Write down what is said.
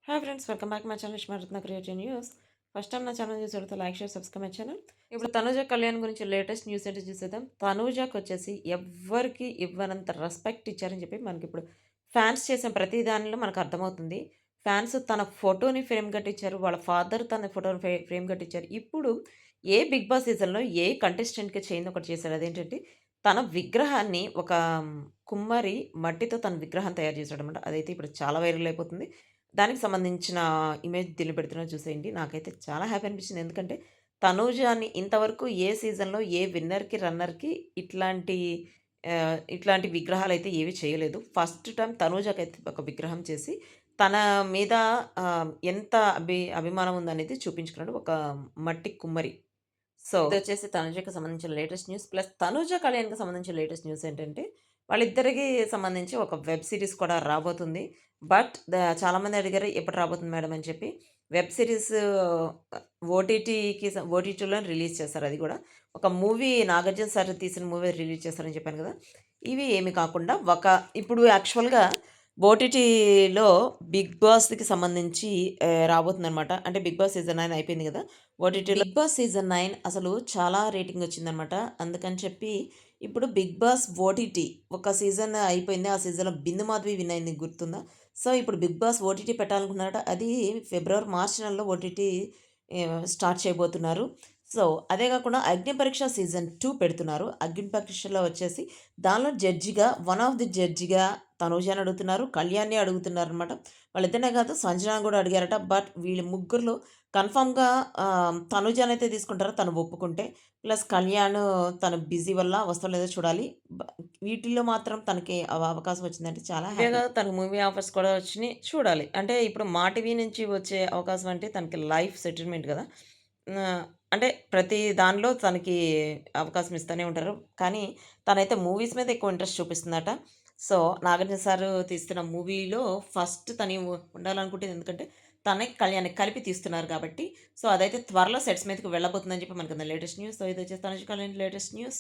Hi friends, welcome back my channel ఇష్మారత్న creative news. First time నా channel చూసేవాళ్ళతో like share subscribe my channel. ఇప్పుడు తనూజ కళ్యాణ్ గురించి latest news ఏంటో చూసేద్దాం. తనూజకి వచ్చేసి ఎవ్వరికి ఇవ్వనంత రెస్పెక్ట్ ఇచ్చారని చెప్పి మనకి ఇప్పుడు ఫ్యాన్స్ చేసిన ప్రతి దానిలో మనకు అర్థమవుతుంది. ఫ్యాన్స్ తన ఫోటోని ఫ్రేమ్ కట్టించారు, వాళ్ళ ఫాదర్ తన ఫోటోని ఫ్రేమ్ కట్టించారు. ఇప్పుడు ఏ బిగ్ బాస్ సీజన్లో ఏ కంటెస్టెంట్కి చేయని ఒకటి చేశాడు. అదేంటంటే తన విగ్రహాన్ని ఒక కుమ్మరి మట్టితో తన విగ్రహం తయారు చేశాడు అనమాట. అదైతే ఇప్పుడు చాలా వైరల్ అయిపోతుంది. దానికి సంబంధించిన ఇమేజ్ దీనిలో పెడుతున్నా చూసేయండి. నాకైతే చాలా హ్యాపీ అనిపించింది. ఎందుకంటే తనూజాని ఇంతవరకు ఏ సీజన్‌లో ఏ విన్నర్‌కి, రన్నర్‌కి ఇట్లాంటి ఇట్లాంటి విగ్రహాలైతే ఏవి చేయలేదు. ఫస్ట్ టైమ్ తనూజకైతే ఒక విగ్రహం చేసి తన మీద ఎంత అభిమానం ఉందనేది చూపించుకున్నాడు ఒక మట్టి కుమ్మరి. సో, ఇదొచ్చేసి తనుజకి సంబంధించిన లేటెస్ట్ న్యూస్. ప్లస్ తనుజ, కళ్యాణ్‌కి సంబంధించిన లేటెస్ట్ న్యూస్ ఏంటంటే, వాళ్ళిద్దరికీ సంబంధించి ఒక వెబ్ సీరీస్ కూడా రాబోతుంది. బట్ చాలామంది అడిగారు ఎప్పుడు రాబోతుంది మేడం అని చెప్పి. వెబ్ సీరీస్ ఓటీటీలోనే రిలీజ్ చేస్తారు అది గూడా. ఒక మూవీ నాగార్జున సార్ తీసిన మూవీ రిలీజ్ చేస్తారని చెప్పాను గదా! ఇవి ఏమి కాకుండా ఇప్పుడు యాక్చువల్‌గా ఓటీటీలో 'బిగ్ బాస్'కి సంబంధించి రాబోతుందనమాట. అంటే 'బిగ్ బాస్' సీజన్ 9 అయిపోయింది గదా! ఓటీటీలో 'బిగ్ బాస్' సీజన్ 9 అసలు చాలా రేటింగ్ వచ్చిందనమాట. అందుకని చెప్పి ఇప్పుడు 'బిగ్ బాస్' ఓటీటీ ఒక సీజన్ అయిపోయింది. ఆ సీజన్‌లో బిందు మాధవి విన్ అయింది గుర్తుందా? సో, ఇప్పుడు 'బిగ్ బాస్' ఓటీటీ పెట్టాలనుకున్నారట. అది ఫిబ్రవరి, మార్చి నెలలో ఓటీటీ స్టార్ట్ చేయబోతున్నారు. సో, అదే కాకుండా 'అగ్ని పరీక్ష' సీజన్ 2 పెడుతున్నారు. 'అగ్ని పరీక్షలో' వచ్చేసి దానిలో జడ్జిగా వన్ ఆఫ్ ది జడ్జిగా తనూజని అడుగుతున్నారు. కళ్యాణ్‌ని అడుగుతున్నారనమాట. వాళ్ళిద్దరినే కాదు సంజనాని కూడా అడిగారట. బట్ వీళ్ళు ముగ్గురిలో కన్ఫర్మ్‌గా తనూజనైతే తీసుకుంటారు తను ఒప్పుకుంటే. ప్లస్ కళ్యాణ్ తను బిజీ వల్ల వస్తాడో లేదో చూడాలి. బ వీటిల్లో మాత్రం తనకి అవకాశం వచ్చిందంటే చాలా హ్యాపీ. ఇవే కాదు తనకు మూవీ ఆఫర్స్ కూడా వచ్చినియి. చూడాలి. అంటే ఇప్పుడు మా టీవీ నుంచి వచ్చే అవకాశం అంటే తనకి లైఫ్ సెటిల్మెంట్ కదా! అంటే ప్రతి దానిలో తనకి అవకాశం ఇస్తూనే ఉంటారు. కానీ తనైతే మూవీస్ మీద ఎక్కువ ఇంట్రెస్ట్ చూపిస్తుందట. సో, నాగార్జున సారు తీస్తున్న మూవీలో ఫస్ట్ తను ఉండాలనుకుంటేది ఎందుకంటే తనే కళ్యాణ్‌ని కలిపి తీస్తున్నారు కాబట్టి. సో, అదైతే త్వరలో సెట్స్ మీదకి వెళ్ళబోతుందని చెప్పి మనకు లేటెస్ట్ న్యూస్. సో, ఇదొచ్చేసి తనుజ్ కళ్యాణ్ లేటెస్ట్ న్యూస్.